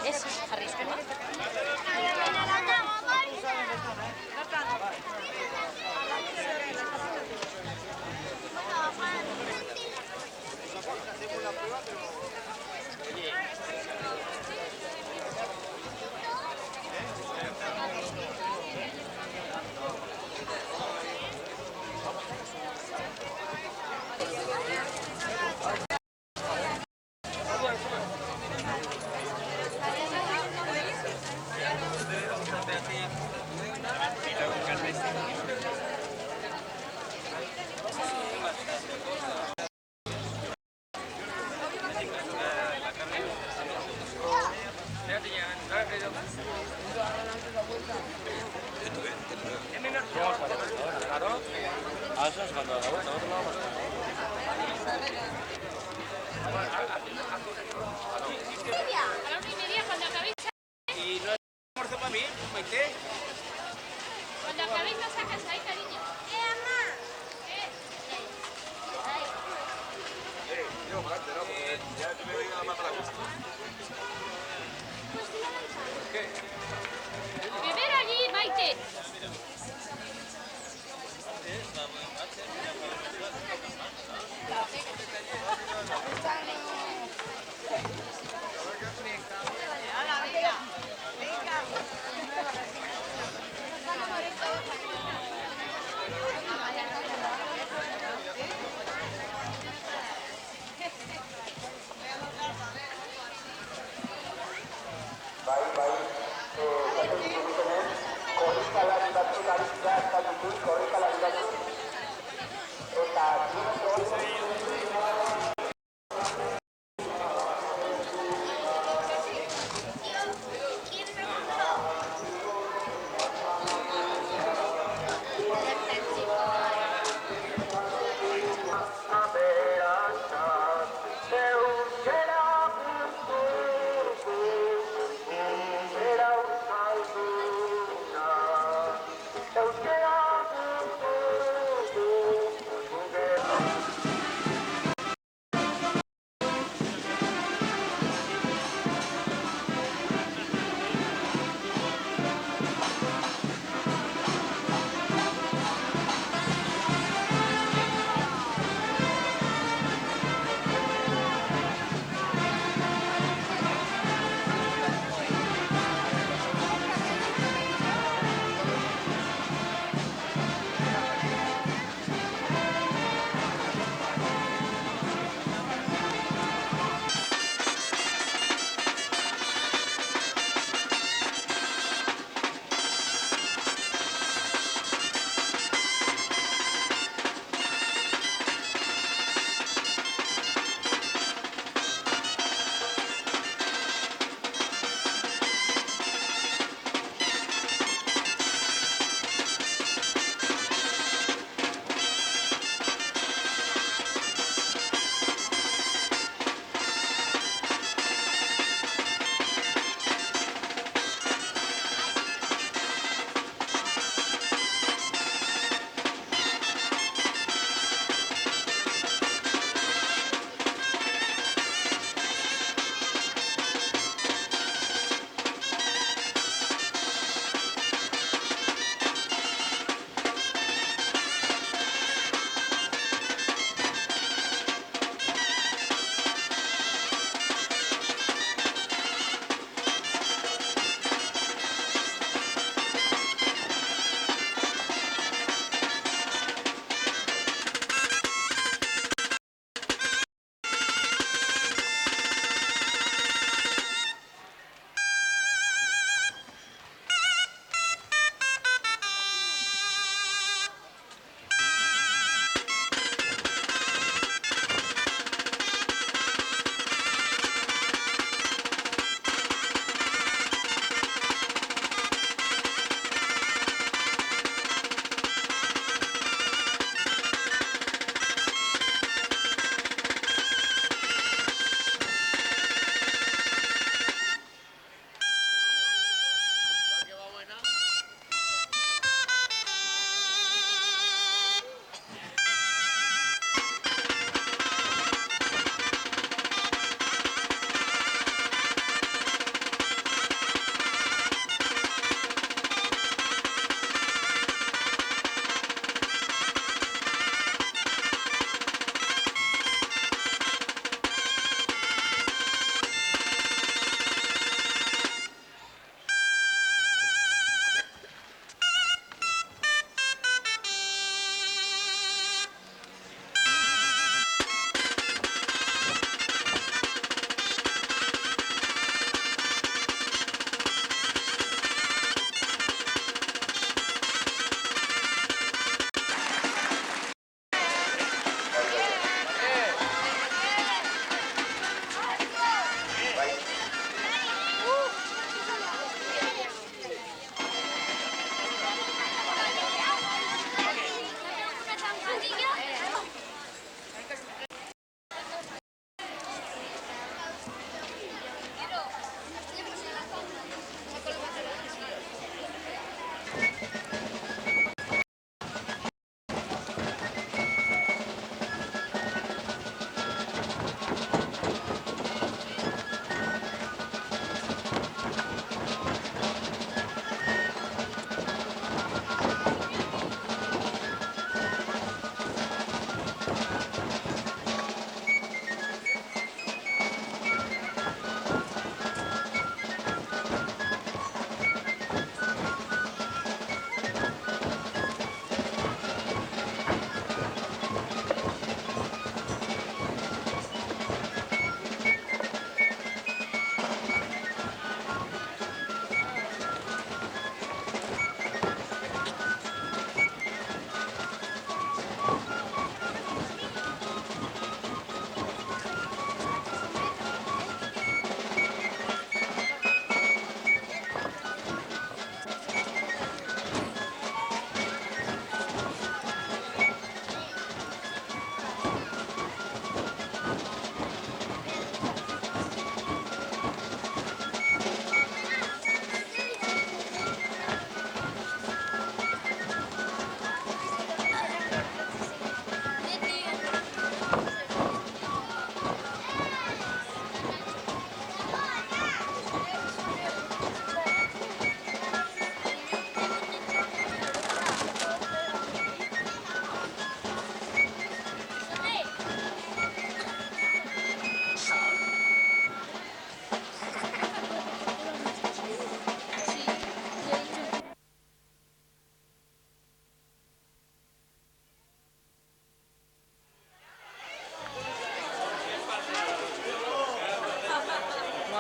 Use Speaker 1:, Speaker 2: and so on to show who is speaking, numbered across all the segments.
Speaker 1: Ez, jarri izkena.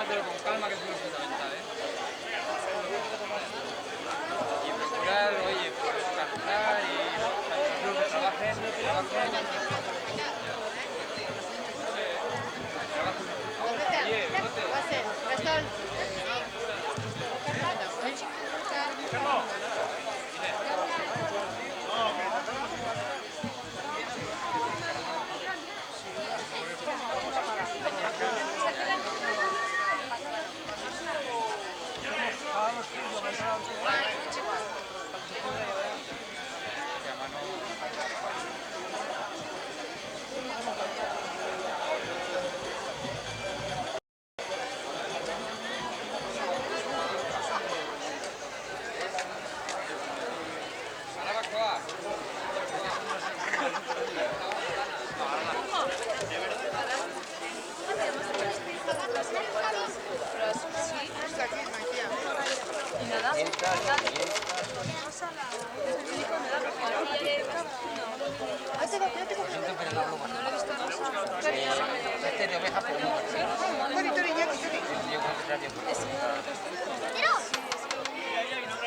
Speaker 2: tómatelo con calma, que es muy fundamental, ¿eh? Y procurar, oye, pues calcular y los que trabajen. Oye, Gastón.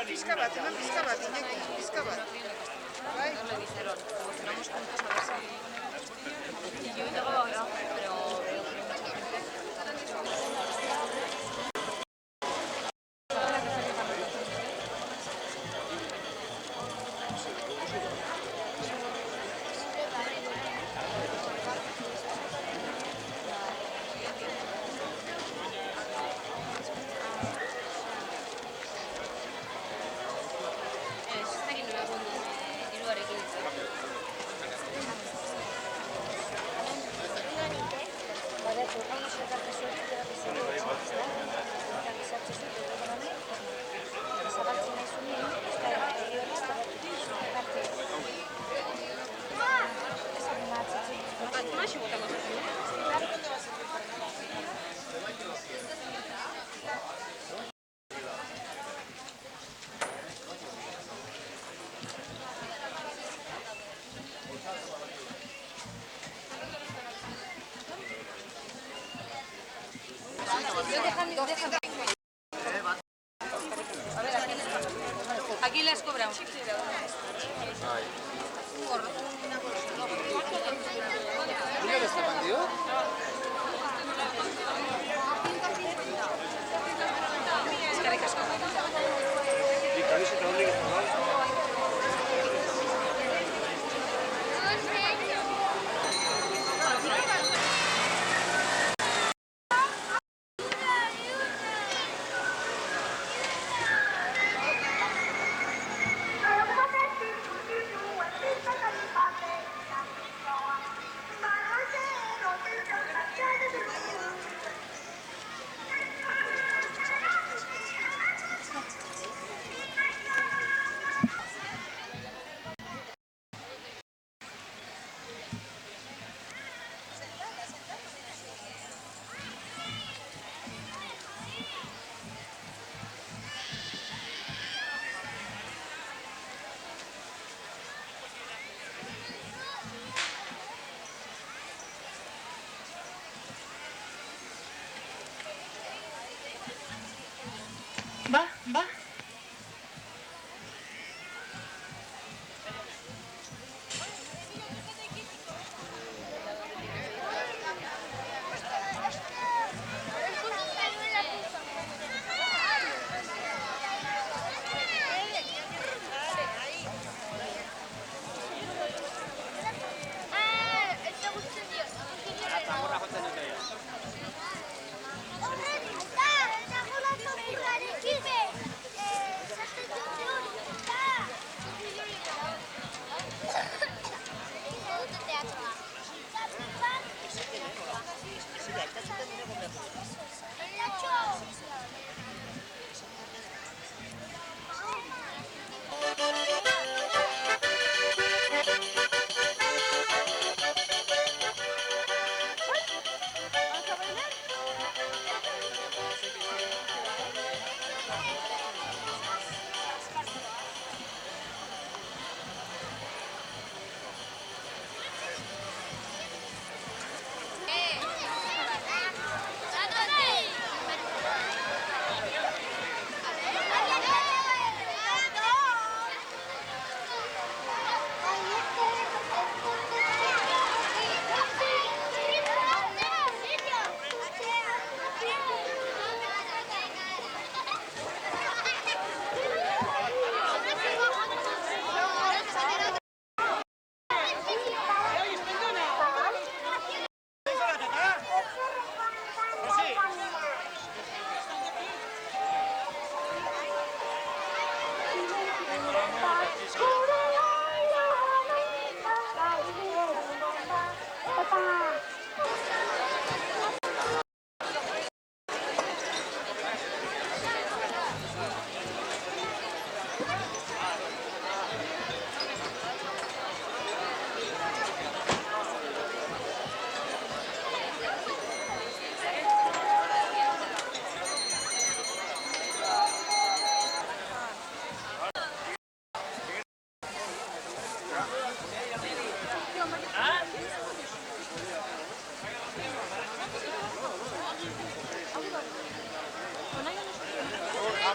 Speaker 3: Pizka bat, Iñaki, pizka bat. Bai.
Speaker 1: Nos le dijeron, cocinamos juntos a ver si... Y yo llegaba ahora, pero veo que hay mucha gente. Aquí les cobramos.
Speaker 3: ¿Mira que está vendido?
Speaker 1: Eskerrik asko.
Speaker 3: ¿Y camiseta dónde que está?
Speaker 4: Va.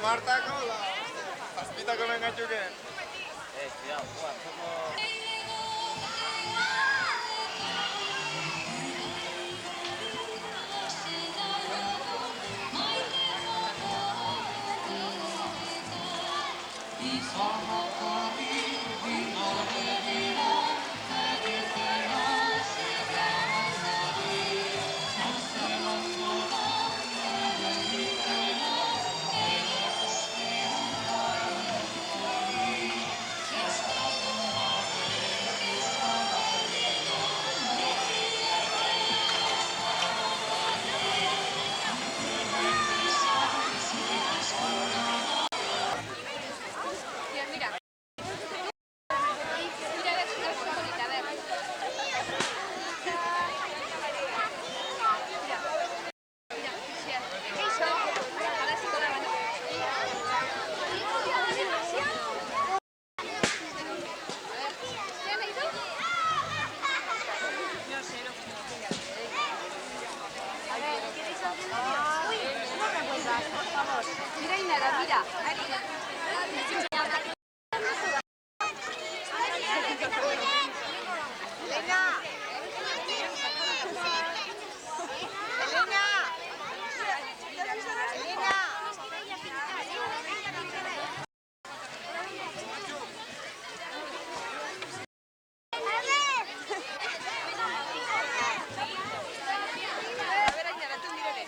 Speaker 5: Martako, zazpitako mengatxuke.
Speaker 2: Cuidado, somos...
Speaker 1: Mira, mira. Mira, a ver, si es bonita, a ver. Mira, sí, eso. Ahora sí con la mano. ¿Se han ido? No sé, no. A ver, ¿queréis algún vídeo? Uy, no me vuelvas, por favor. Mira, Inara, mira. A ver, Ainara, tú mírale.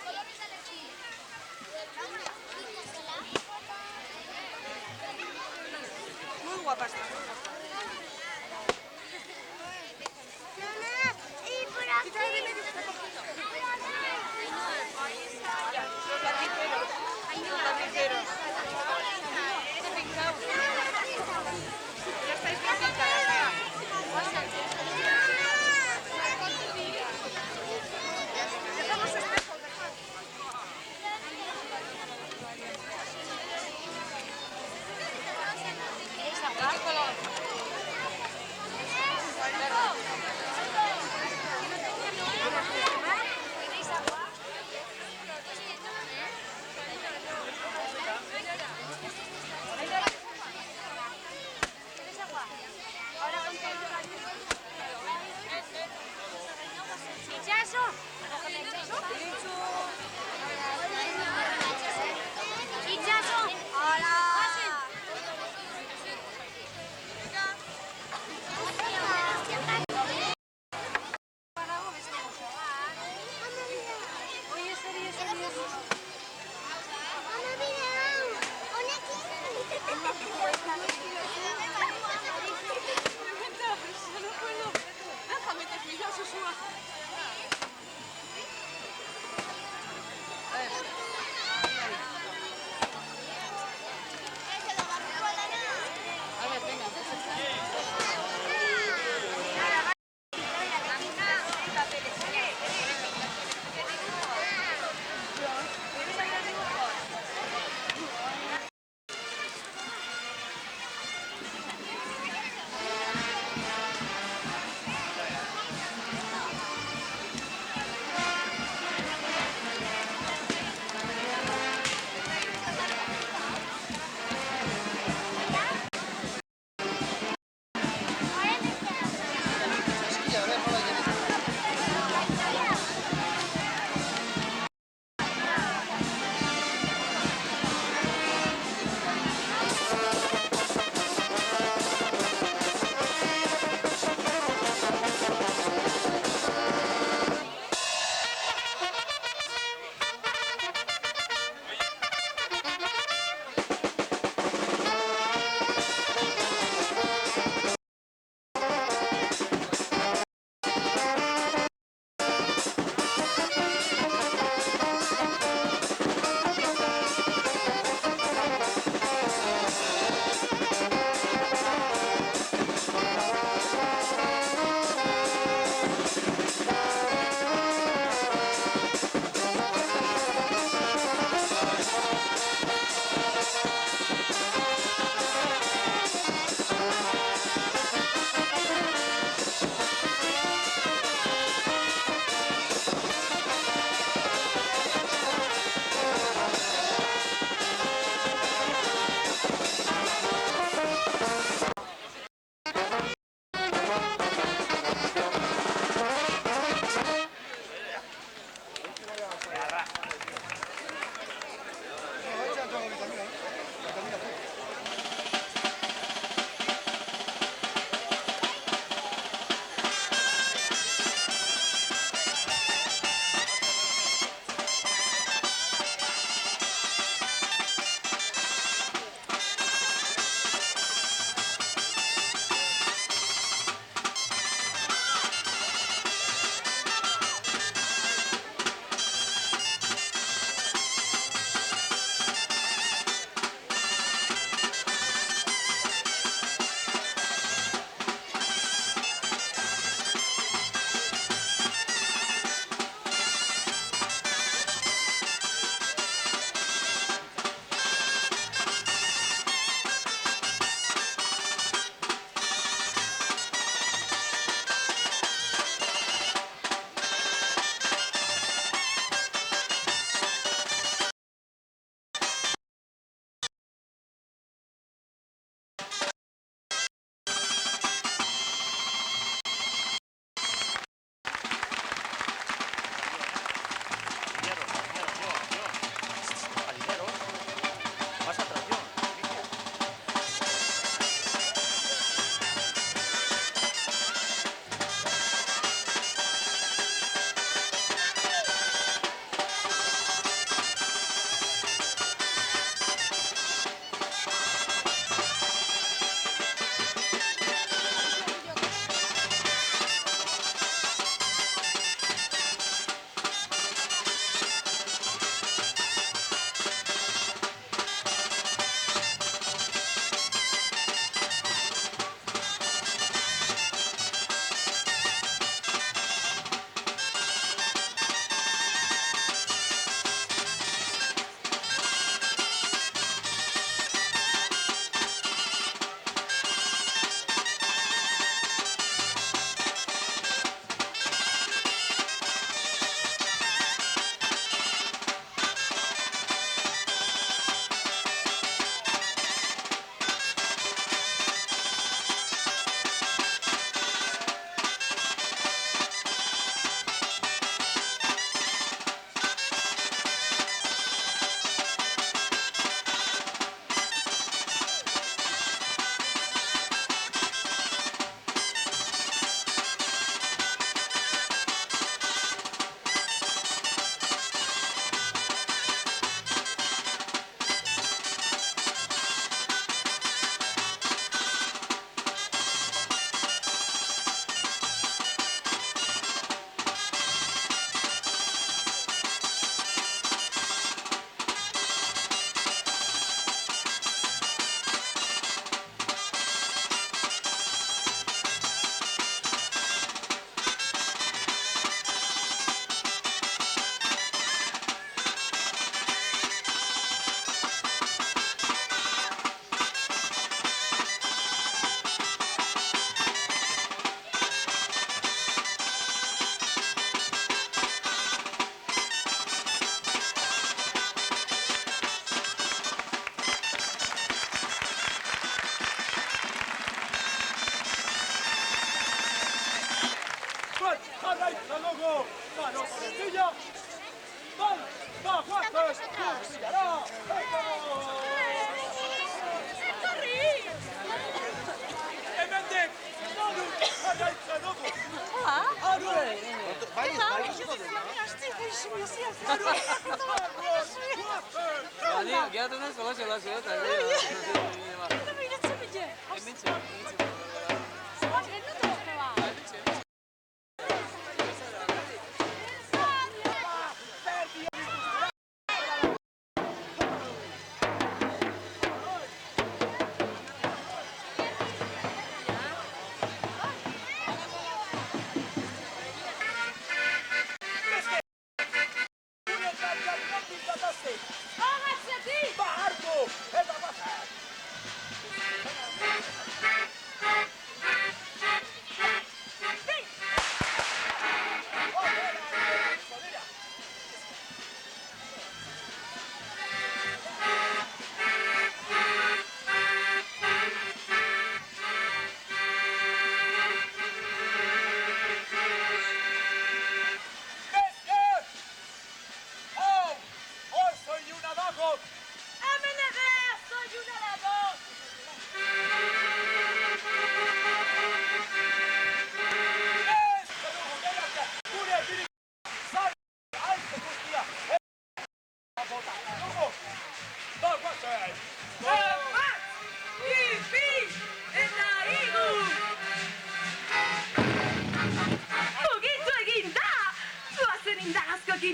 Speaker 2: 아니, 걔한테는 저거.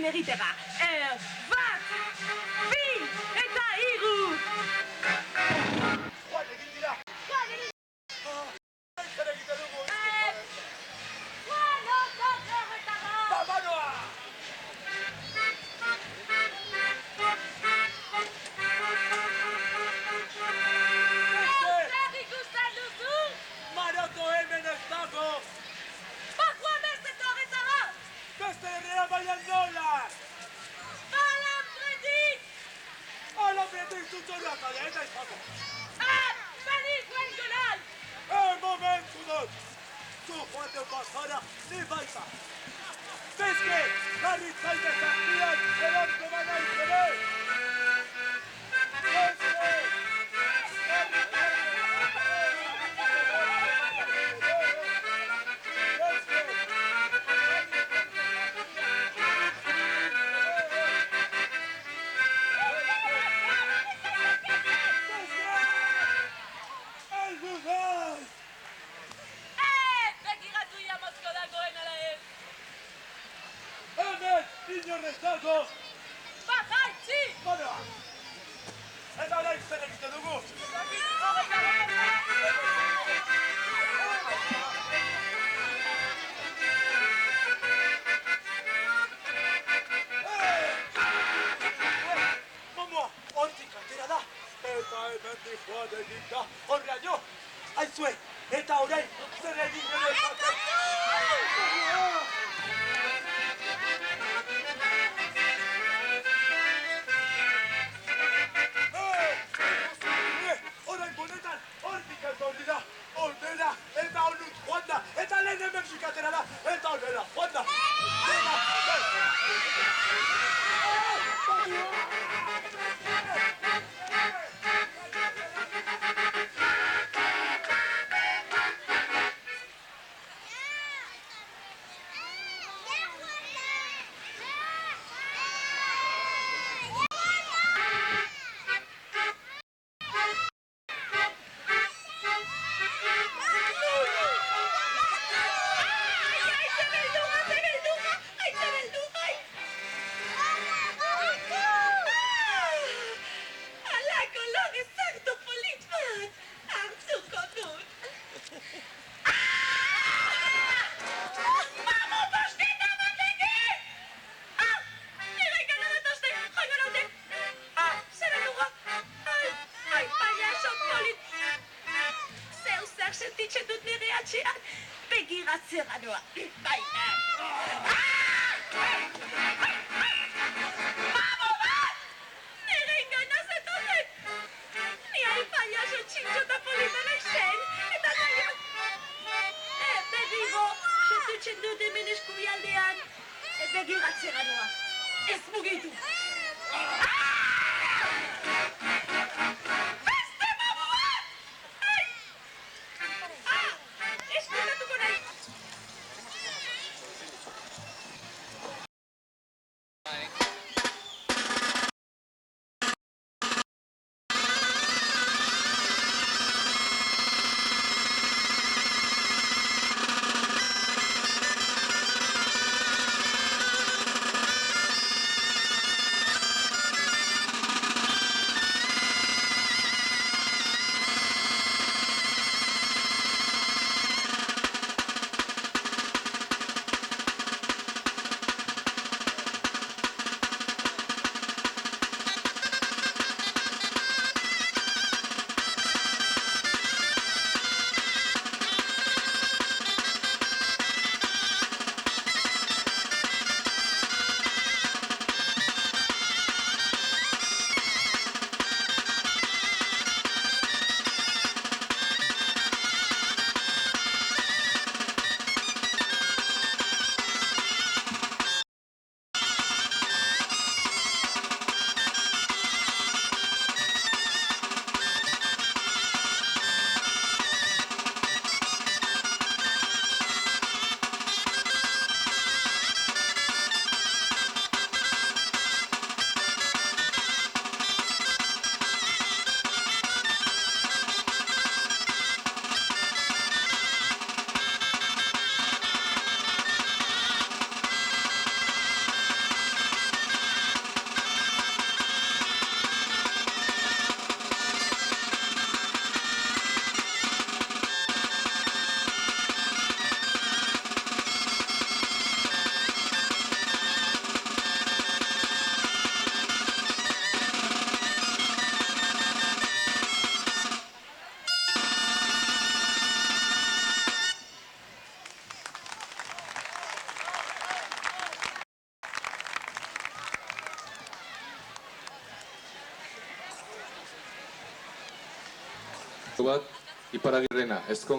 Speaker 6: Meritera. Bat, bi, eta hiru!
Speaker 5: Joan egin dira! Zer egiten dugu?
Speaker 6: Juan, ondo horretara!
Speaker 5: Babanoa!
Speaker 6: Zer ikusten duzu?
Speaker 5: Maroto hemen ez dago!
Speaker 6: Juan beste horretara!
Speaker 5: Beste herria baian nola!
Speaker 6: Alambredik!
Speaker 5: Alambredik zuzoruak bada, eta izango!
Speaker 6: Benik Bengolan!
Speaker 5: Momentu dut! Zu joaten bazara, ni baita! Bezke, jarri zaite zaktian, eranko banaiz ere! Bezke!
Speaker 6: Begiratu ia mozko dagoen ala ez!
Speaker 5: Hemen, inor ez dago!
Speaker 6: Bajaitzi!
Speaker 5: Banoa! Eta orain zer egiten dugu! Momoa, hortik atera da! Eta hemen joan egin da! Horraino! Aizue! Eta orain zer egin genezake! Orain bonetan, hortik etorri da, honera, eta honut joan da, eta lehen hemen zikatera da, eta honera joan da.
Speaker 6: Sentitzen dut nire atxean, begiratzera noa. Bai, Babo bat! Nire ingana zetoten! Ni hain paiaso txintxota politanak zen, eta nahian. Berrigo, sentitzen dut hemen eskubialdean, begiratzera noa. Ez mugitu.
Speaker 7: bat, Iparagirrena, ezkon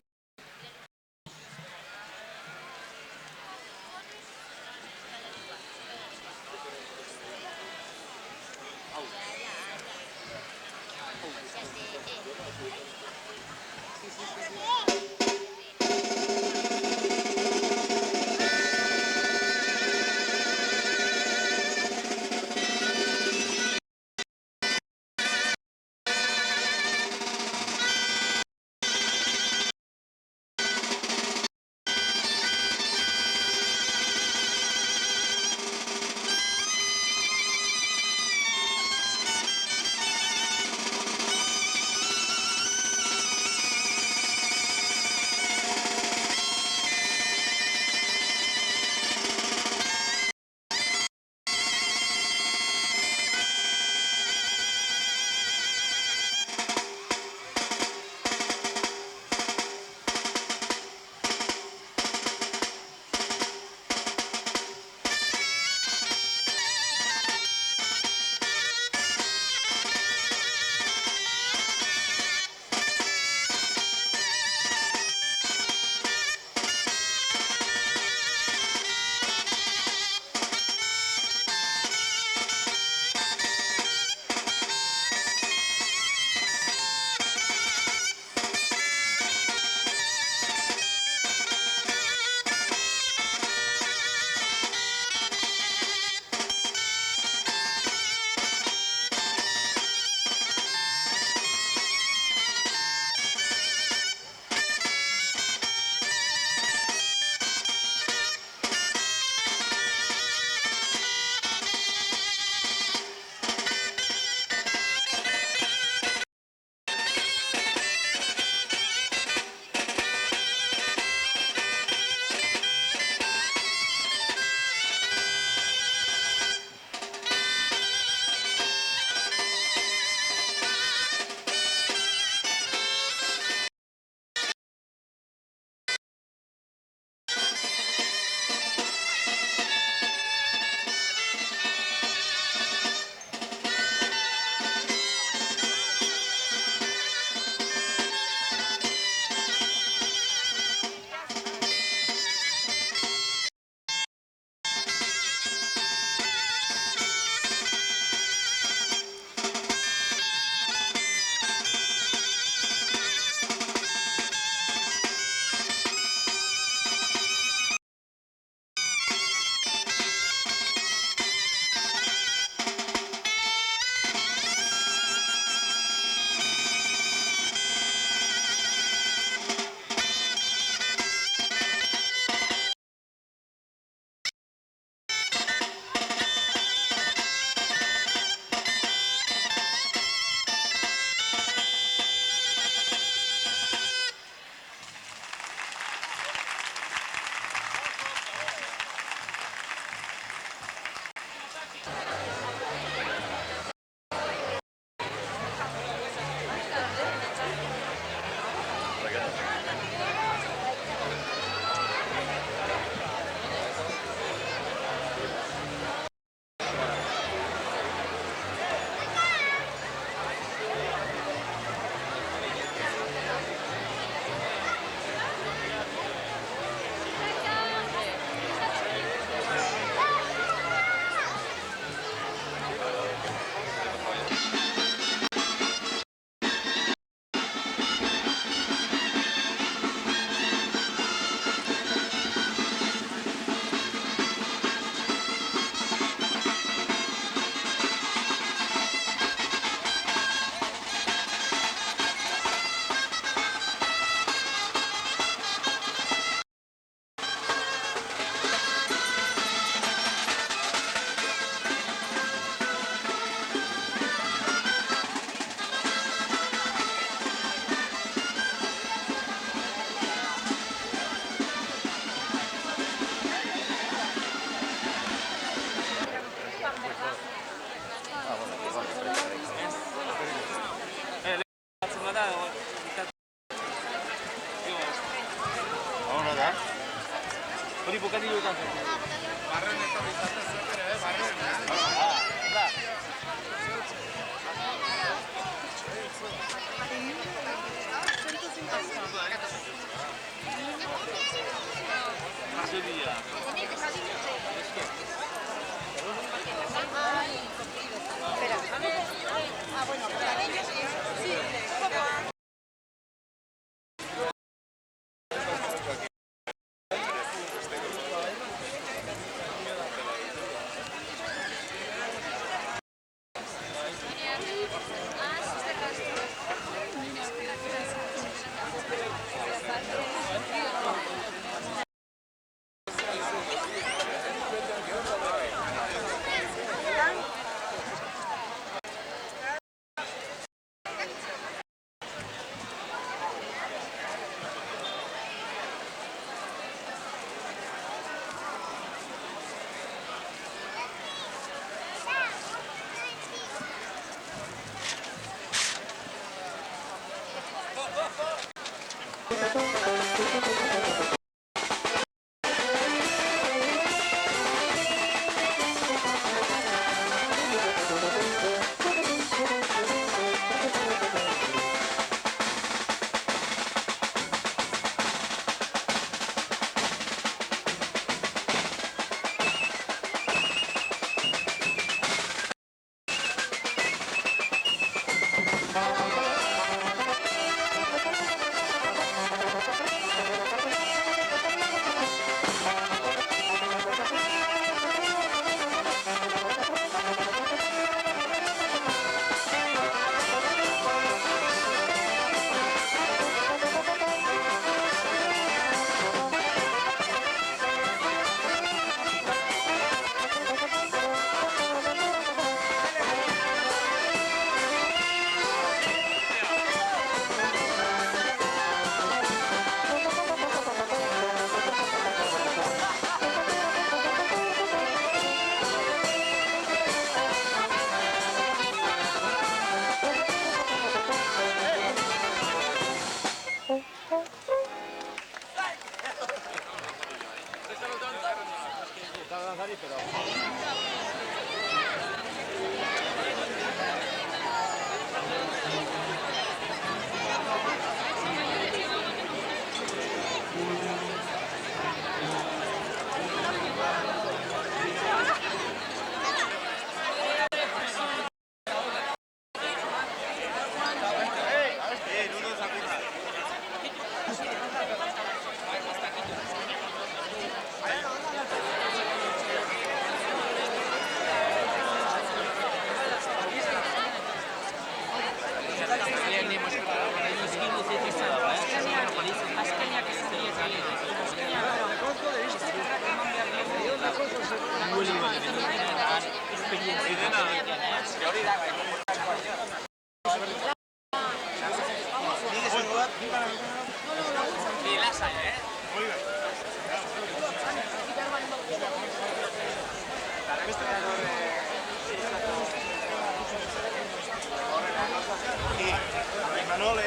Speaker 5: Imanole,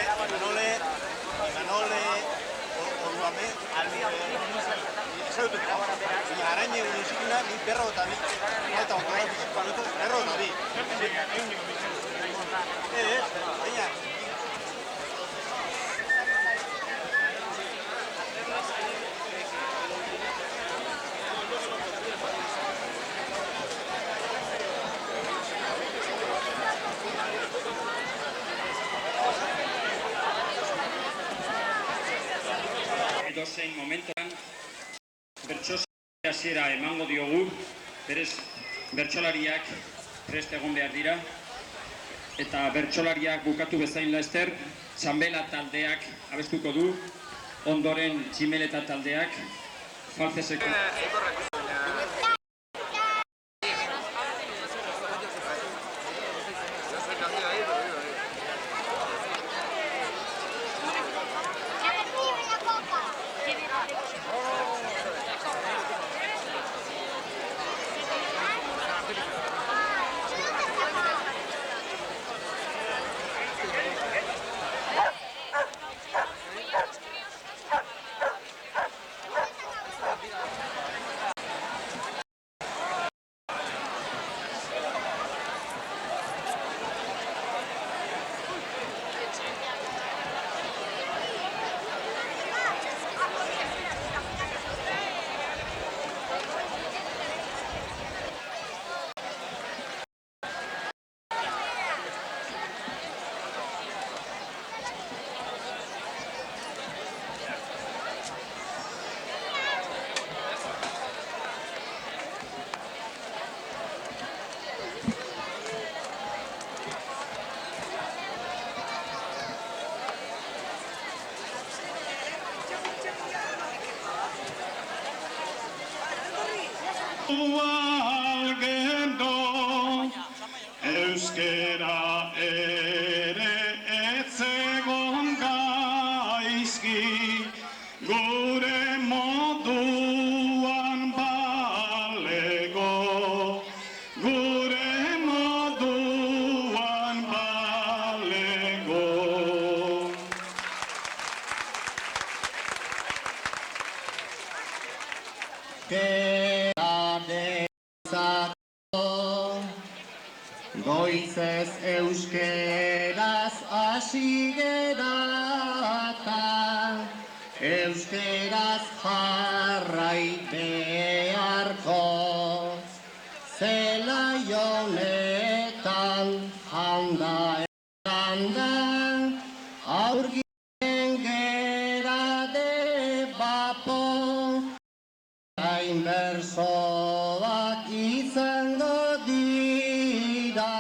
Speaker 5: Oruame, arañe urusikina, ni perro eta bi. Eta ondoan bizitzanetu, perro eta bi. Baina.
Speaker 8: Edozein momentuan bertso hasiera emango diogu, berez bertsolariak prest egon behar dira, eta bertsolariak bukatu bezain laster, txambela taldeak abestuko du, ondoren tximeleta taldeak, falzeseko...
Speaker 5: euskera ere etzegon gaizki, gure moduan balego, gure moduan balego.
Speaker 9: Goizez euskeraz hasi gerata, euskeraz jarrai beharko, zelai honetan handa eranda, aurgien gera de bapo, hain bersoak izango dira,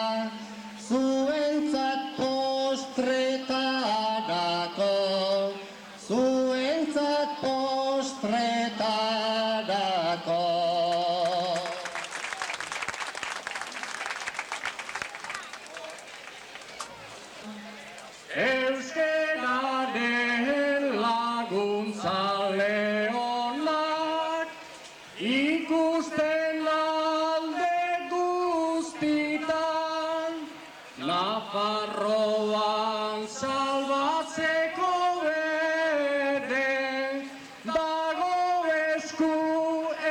Speaker 9: zuentzat postretarako, zuentzat postretarako. Euskararen laguntza leonak, ikusten alde guztitan, Nafarroan salbatzeko ere, dago esku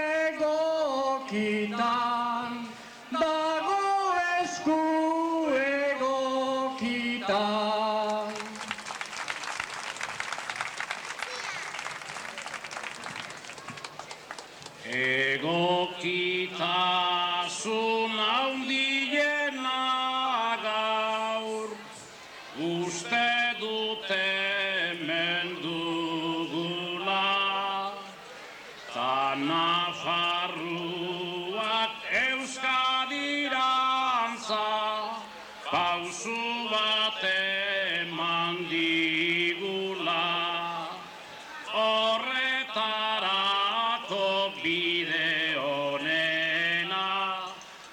Speaker 9: egokitan, dago esku egokitan. Egokitasun handiena gaur, uste dute hemen dugula, ta Nafarroak Euskadirantza pausu bat eman digula, horretarako bide honena,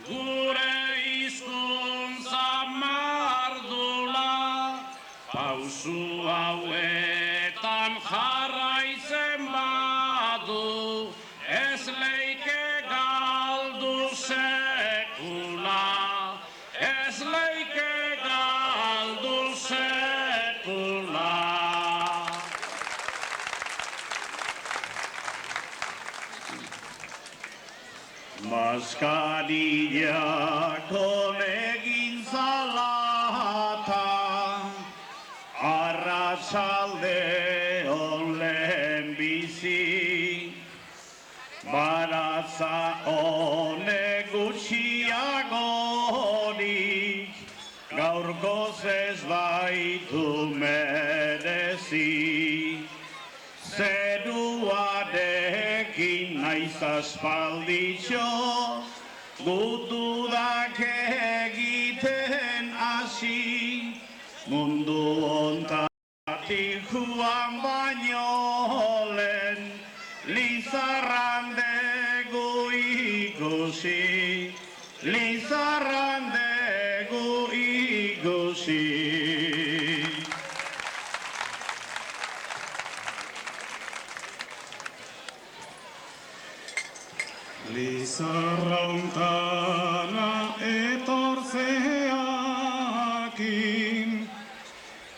Speaker 9: gure hizkuntza mardula, pausu hauetan jarraitzen badu, ez leike galdu sekula, ez leike galdu sekula. Maskarillak honegin zalata, arratsalde on lehen bizi, baratza honek gutxiagorik, gaurkoz ez baitu merezi. Zeruarekin naiz aspalditxo, gutudak egiten hasi, mundu ontatik joan baino lehen, Lizarran dugu ikusi, Lizarran dugu ikusi. Lizarrauntana etortzeakin,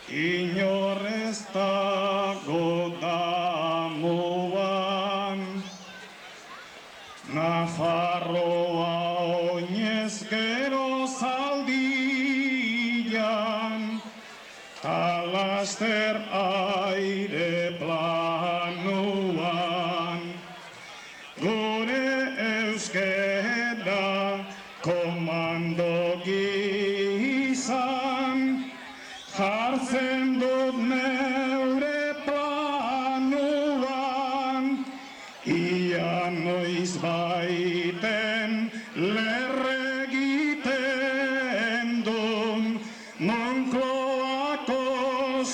Speaker 9: inor ez dago damuan, Nafarroa oinez gero zaldian, talaster aire planuan, gure euskera komando gizan, jartzen dut neure planuan, ia noiz baiten lerregiten dun, Moncloako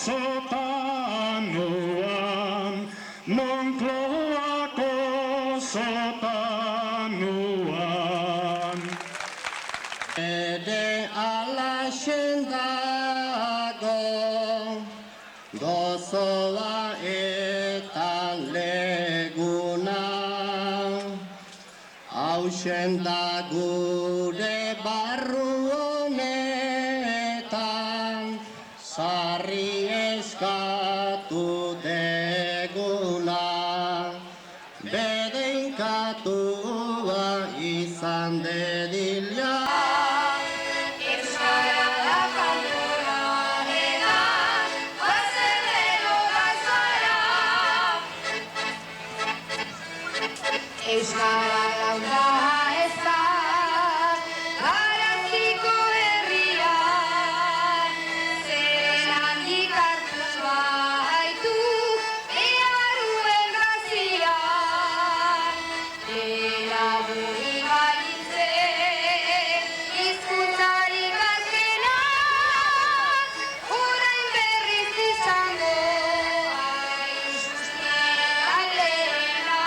Speaker 9: sotanuan, Moncloako sotanuan. Ede ala
Speaker 10: hausen dago gozoa eta leguna, hausen da gure barru honetan sarri eskatu deguna, bedeinkatua izan dedila.
Speaker 6: Euskara gauza ez da, garaziko herria, zeren handik hartu baitu, earuen grazia, elaburi baitzen, hizkuntzarik azkena, orain berriz izango, hain susten alena.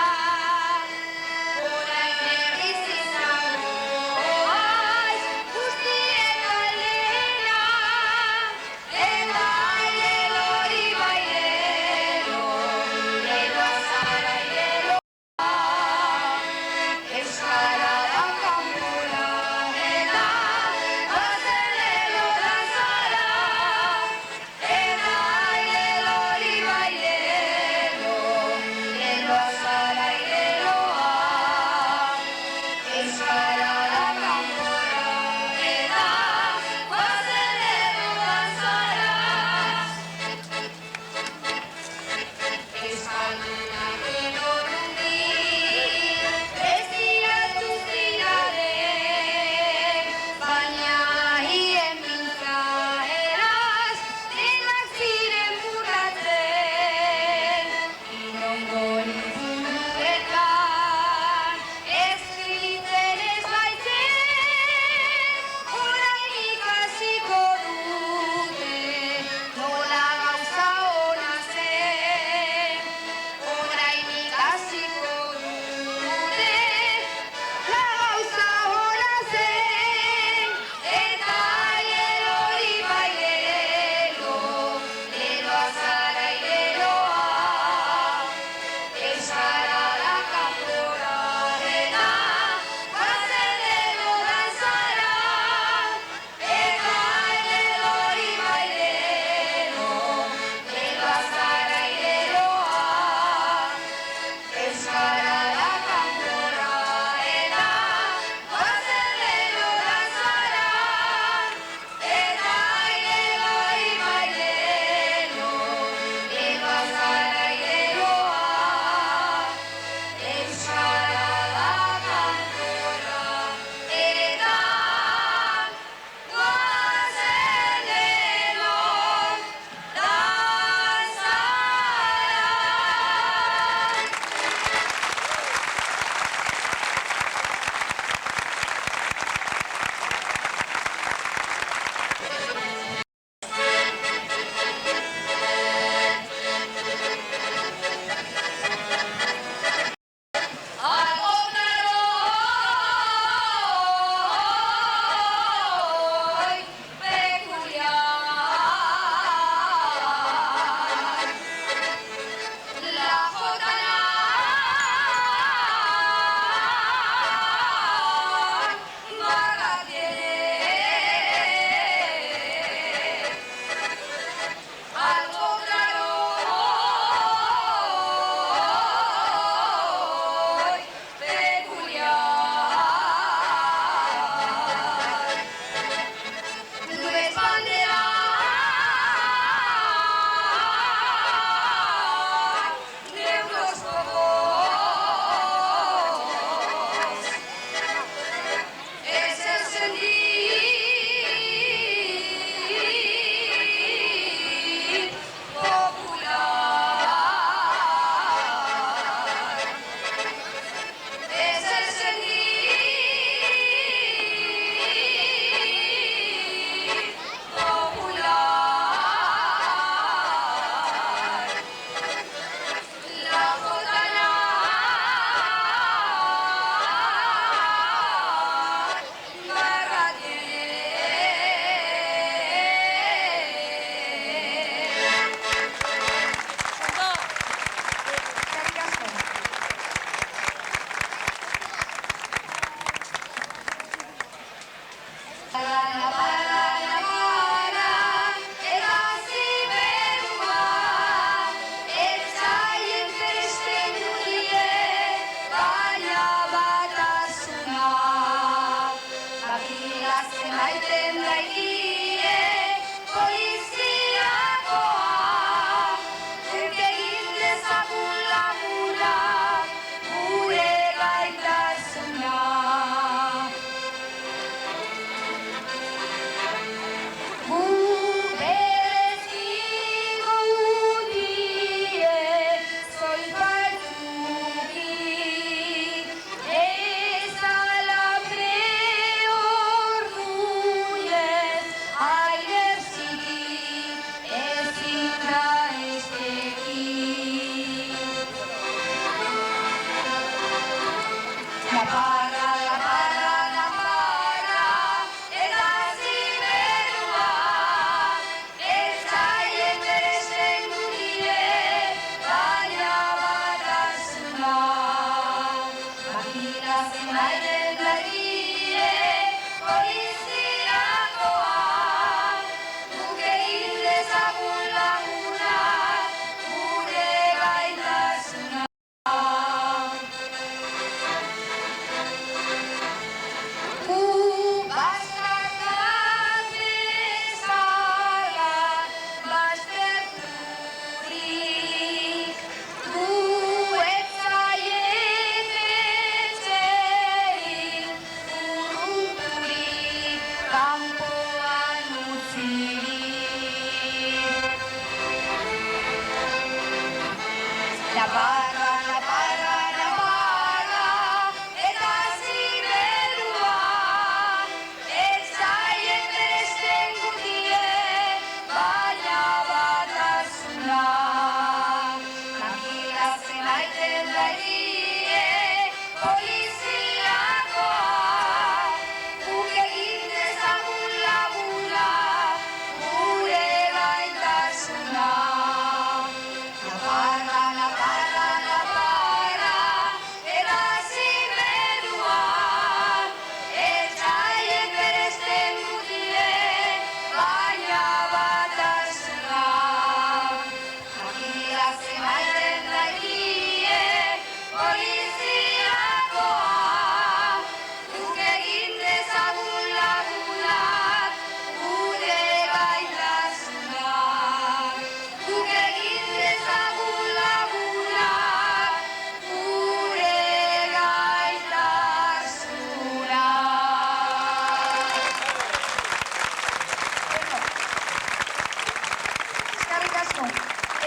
Speaker 11: asko.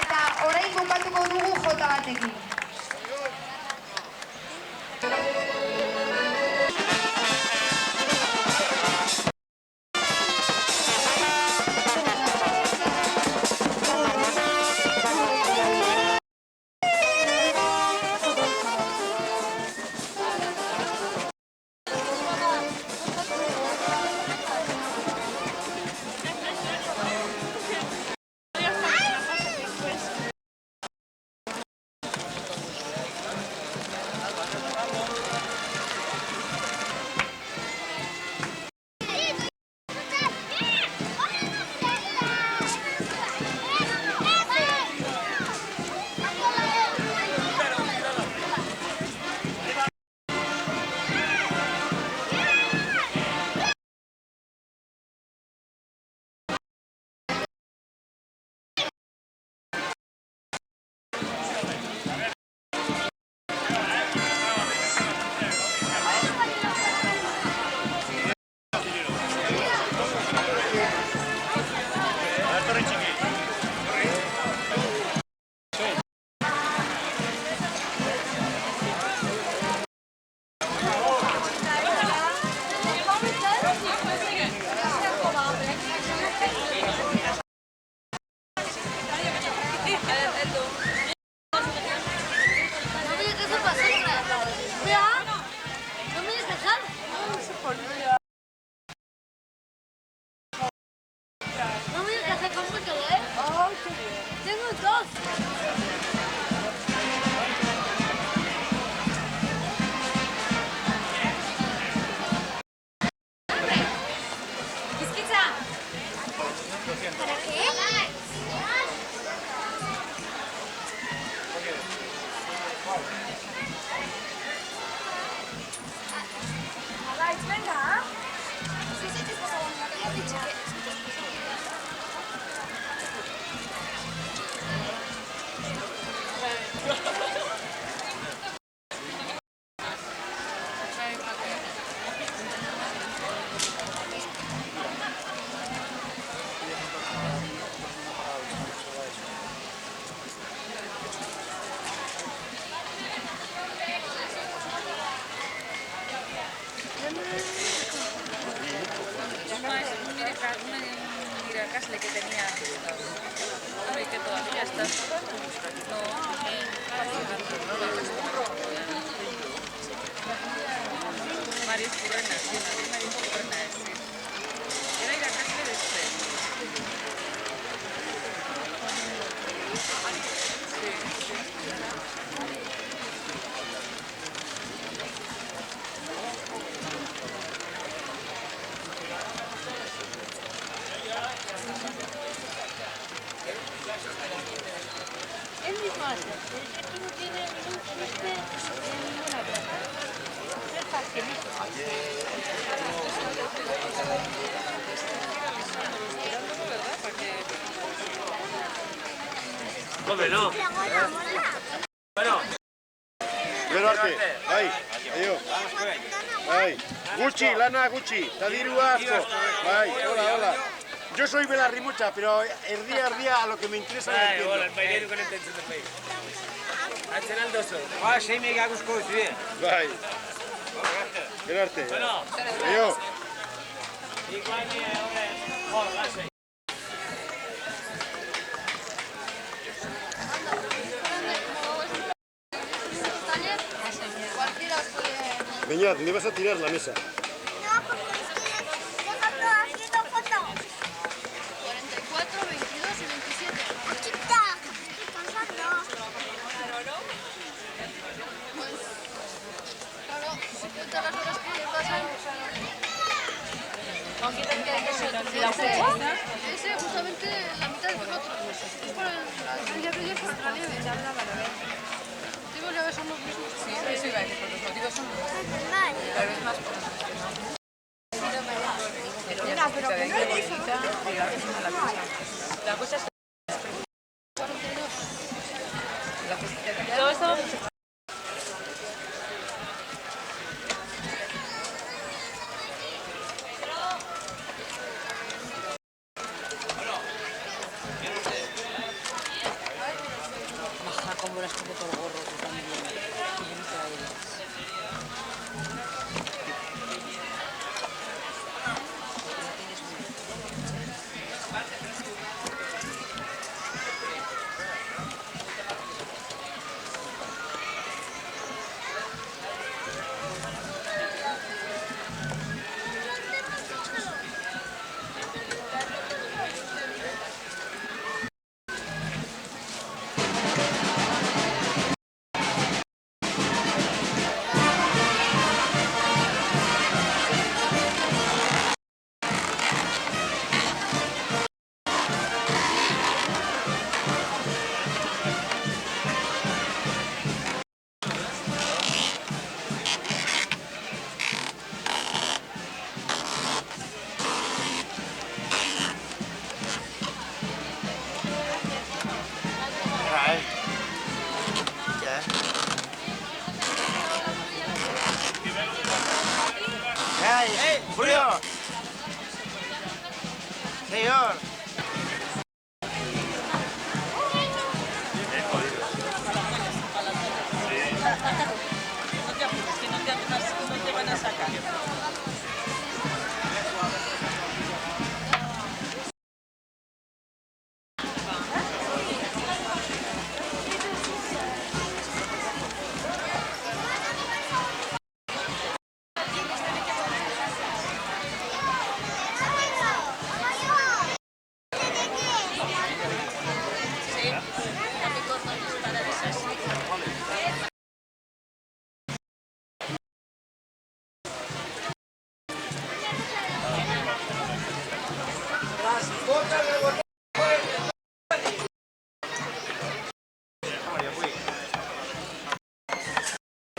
Speaker 11: Eta orain bukatuko dugu jota batekin.
Speaker 1: Un irakasle que tenía, que todavía está. Marius Currena, sí, Marius Currena, sí. Era irakasle de este.
Speaker 6: Él mismo hace, esto no tiene ninguna plata. Es facilito.
Speaker 5: Come, no. Bueno.
Speaker 3: Gero arte, bai, aio. Bai, gutxi, lana gutxi, eta dirua asko. Bai, hola. Yo soy belarrimucha, pero erdia a lo que me interesa no entiendo.
Speaker 5: Hola, el bailero con el tenso de pay. Hacen al doso. Va, sei me gagusko zuen.
Speaker 3: Bai. Gero arte.
Speaker 5: Bueno.
Speaker 3: Aio.
Speaker 5: Igual ni hola, sei.
Speaker 3: Beñat, me vas a tirar la mesa.
Speaker 1: Ese justamente la mitad de nosotros. Es por el día por la nieve. Los motivos ya ves son los mismos. Sí, eso iba a decir, porque los motivos son los mismos. Pero es más por pero que no es eso. La cosa es todo esto.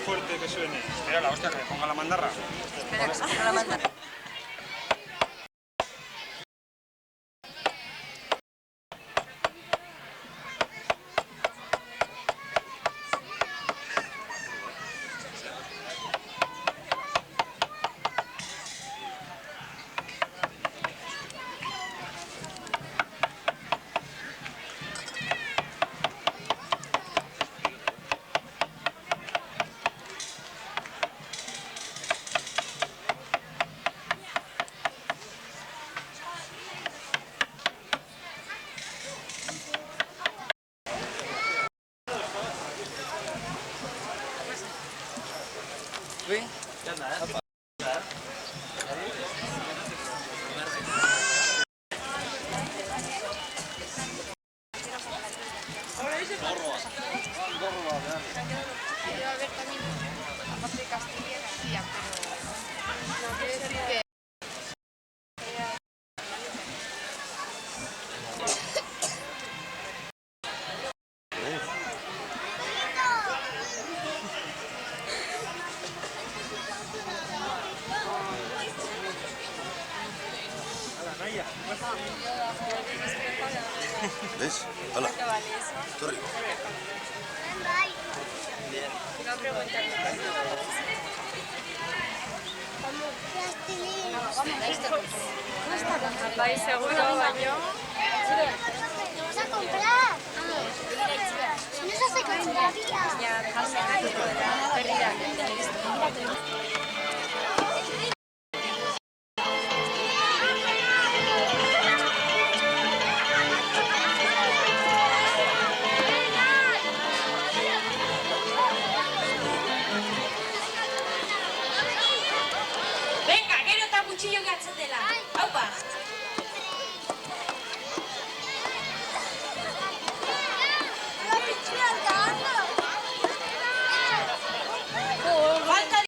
Speaker 5: Fuerte que suene. Espera la hostia, que me ponga la mandarra.
Speaker 1: Espera, que se ponga la mandarra. Debe haber también, aparte de Castilla y Castilla, pero no quiere decir que...
Speaker 3: ¿Ves? Hola. Torri.
Speaker 1: Una pregunta. Vais seguro, baño.
Speaker 6: ¡Vamos a comprar! ¡No se hace con todavía!
Speaker 1: Ya, dejadme aquí de la pérdida.
Speaker 6: Venga, gero eta gutxillo gatzatela. Haupa! Falta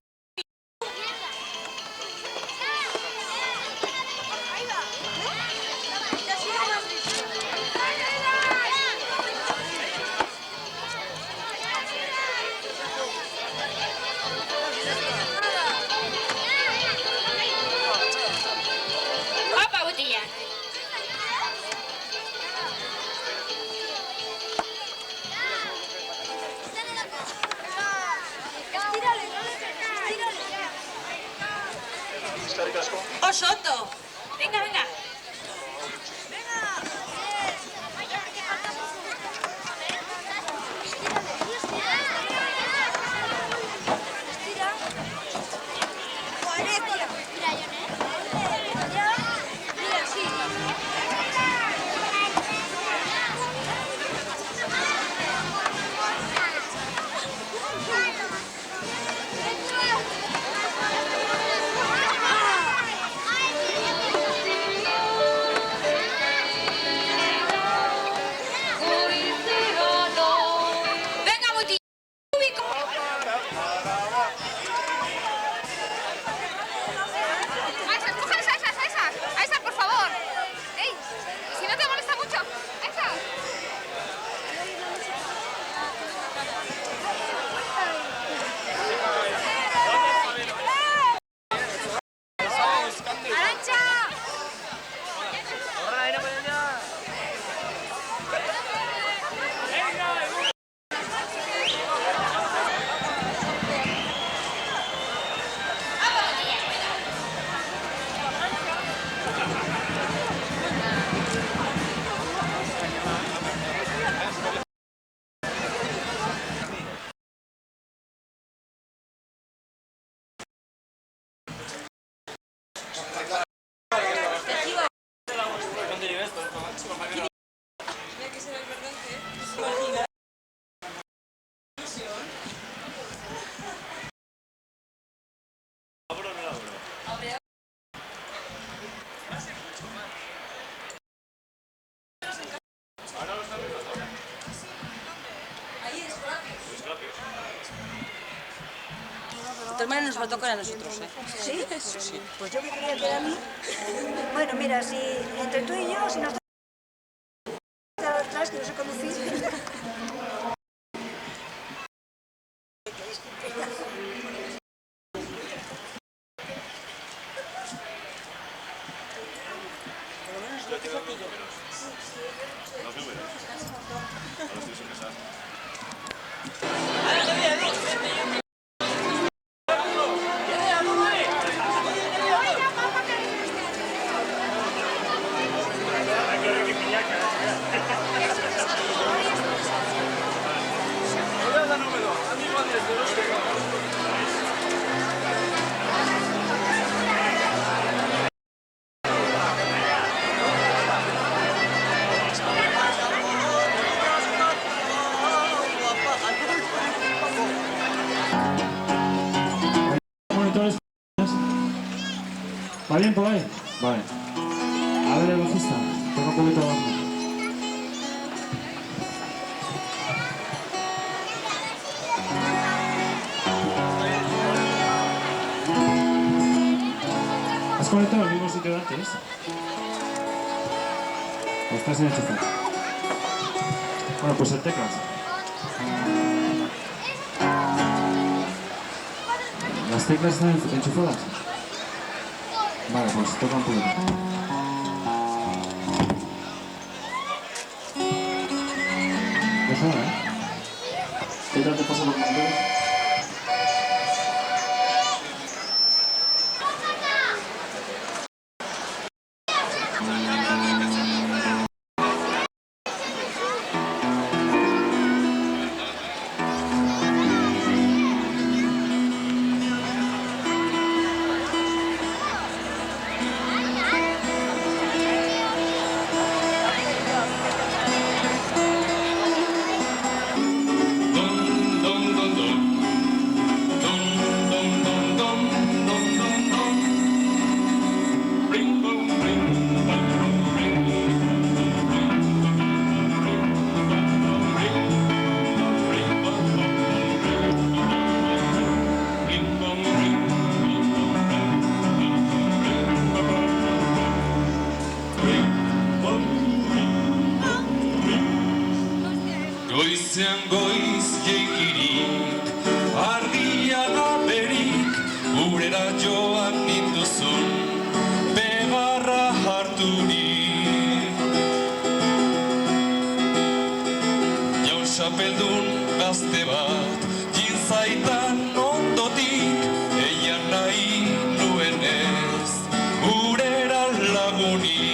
Speaker 6: Haupa, botella! ¡Oso ondo! Venga, venga. Venga, botella.
Speaker 1: ¡A esa, por favor! ¡Ey! Si no te molesta mucho, ¡esa! ¡Arantxa!
Speaker 12: De todas maneras nos va a tocar a nosotros, ¿eh?
Speaker 13: ¿Sí?
Speaker 12: Sí.
Speaker 13: Pues yo que creía que era a mí. Bueno, mira, si entre tú y yo, si nos
Speaker 9: Monitores. ¿Va bien por ahí? Vale. A ver el bajista. Toca un poquito abajo. ¿Has conectado el mismo sitio de antes? ¿O estás en enchufar? Bueno, pues el teclas. ¿Las teclas están enchufadas? Vale, pues toca un poquito. Déjala, ¿eh? ¿Qué tal te pasa los monitores?
Speaker 12: Goizean goiz jeikirik, argian aberik, urera joan ninduzun, begarra harturik. Jaun xapeldun gazte bat, jintzaitan ondotik, eian nahi nuenez, urera lagunik.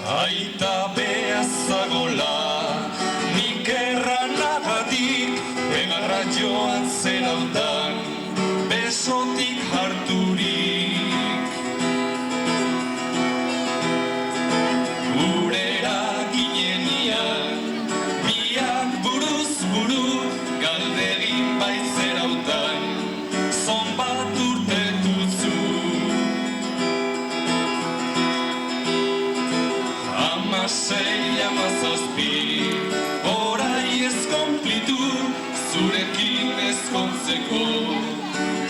Speaker 12: Aita beazagola, nik erranagatik, begarra joan zerautan, besotik harturik. Urera ginenian, biak buruz buru, galdegin bai zerautan, zonbat urte duzu. Amasei, amazazpi, orai ez konplitu, zurekin ezkontzeko,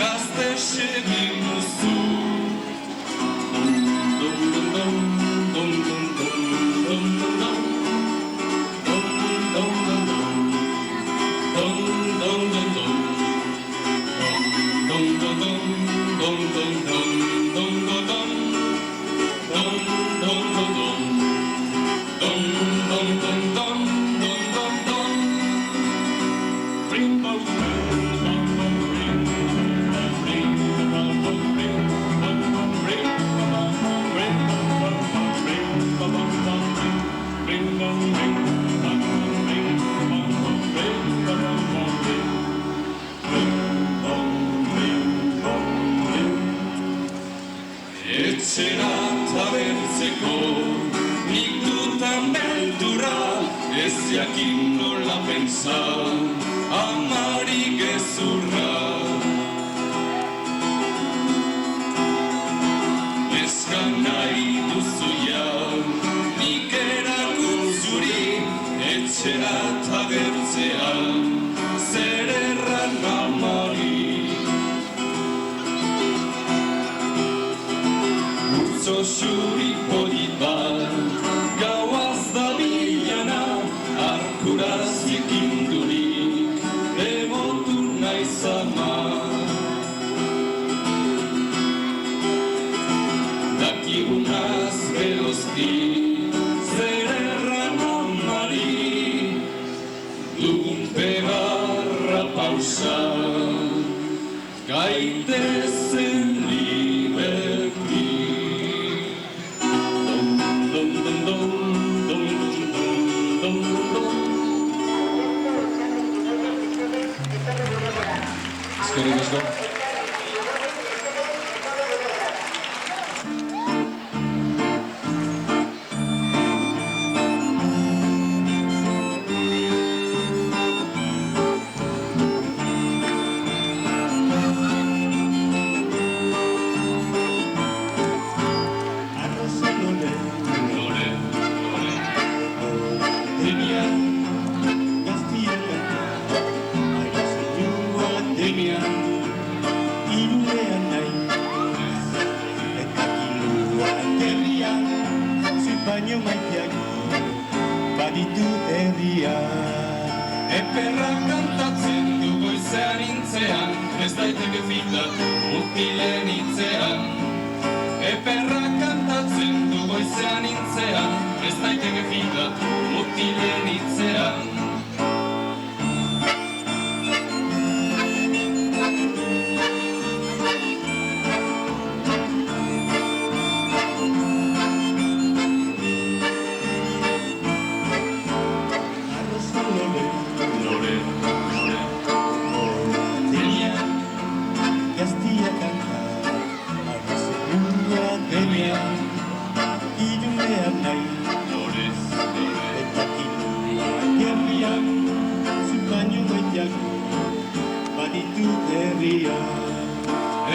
Speaker 12: gazte segin duzu. Dum dum dum Etxera tabertzeko nik dutan beldurra, ez jakin nola pentsa amari gezurra. Neska nahi duzu ja, nik erakutzuri, etxera tabertzean zer erran amari. Zosuri polit bat, gauaz da bilana, arkuraz jekindurik, emotu naiz ama. Dakigunaz gerozti, zer erran amari, dugun pegarra pausa, gaitezen liberti.
Speaker 7: Eskerrik asko.
Speaker 12: Eperra kantatzen du goizean intzean, ez daiteke fitatu mutilen hitzean. Eperra kantatzen du goizean intzean, ez daiteke fitatu mutilen hitzean.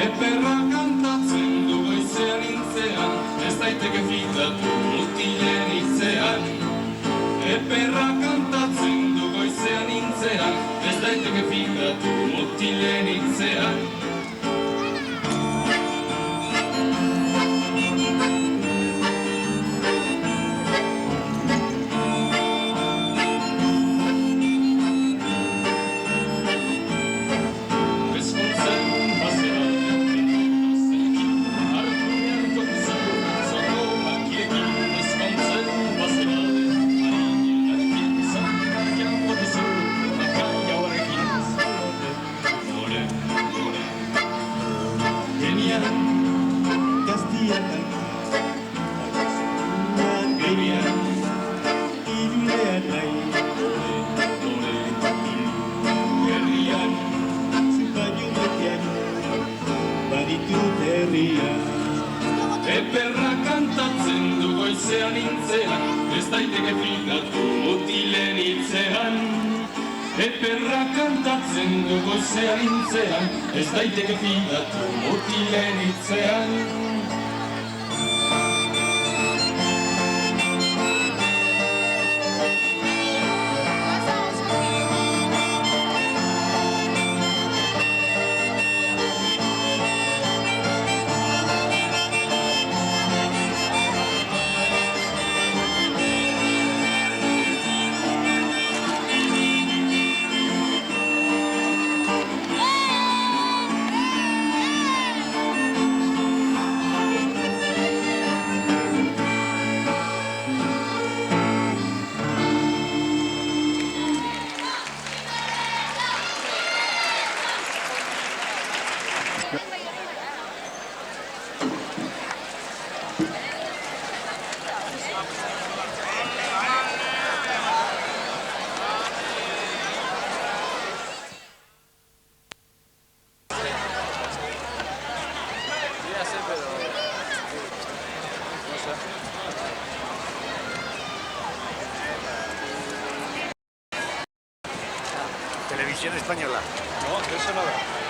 Speaker 12: Eperra kantatzen du goizean intzean, ez daiteke fitatu mutilen hitzean. Eperra kantatzen du goizean intzean, ez daiteke fitatu mutilen hitzean. Eperra kantatzen du goizean intzean, ez daiteke fitatu mutilen hitzean. Eperra kantatzen du goizean intzean, ez daiteke fitatu mutilen hitzean.
Speaker 3: Televisión Española.
Speaker 5: No, eso nada.